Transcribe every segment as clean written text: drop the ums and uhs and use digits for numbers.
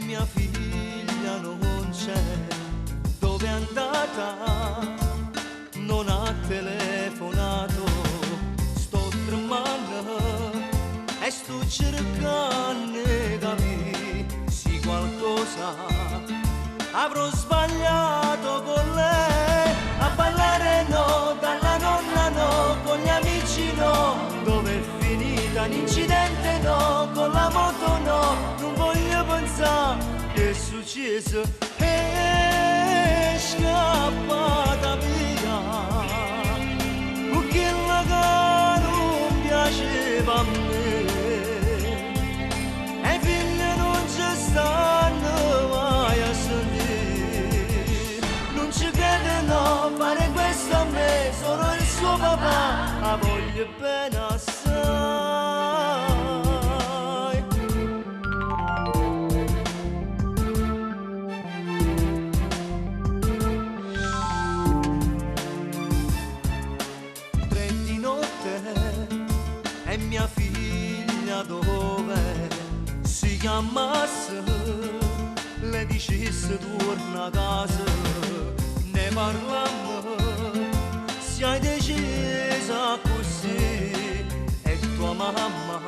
mia figlia non c'è, dove è andata? Non ha telefonato, sto tremando e sto cercando di capire se qualcosa avrò sbagliato con lei. A ballare no, dalla nonna no, con gli amici no, dove è finita l'incidente no, con la moto no, non voglio pensare che è successo, è scappata via, perché la che non piaceva a me, e i figli non ci stanno mai a sentire, non ci crede no, fare questo a me, sono il suo papà, la voglio bene assai. 3 di notte e mia figlia dove si chiamasse, le dicesse torna a casa, ne parlammo, se hai decisa così, e tua mamma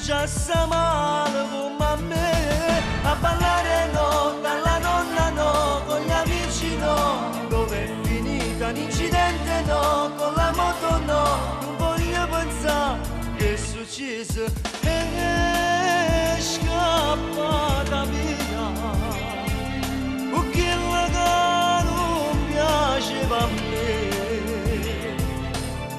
già sta male come me, a ballare no, dalla nonna no, con gli amici no, dove è finita l'incidente no, con la moto no, non voglio pensare che è successo, è scappata via, perché la che non piaceva a me,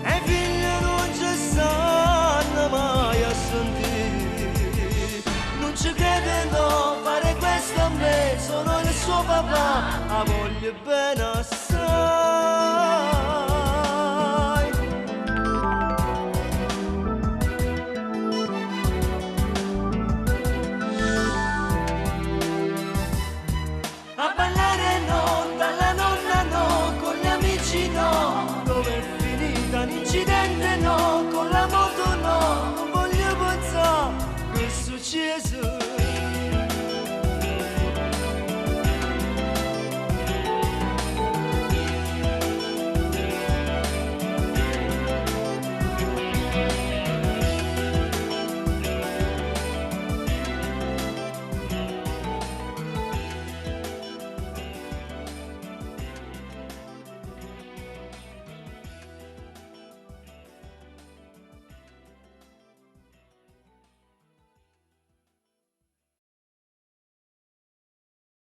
e i figli non ci stanno mai a sentire, non ci crede no, fare questo a me, sono il suo papà, la voglio bene assai.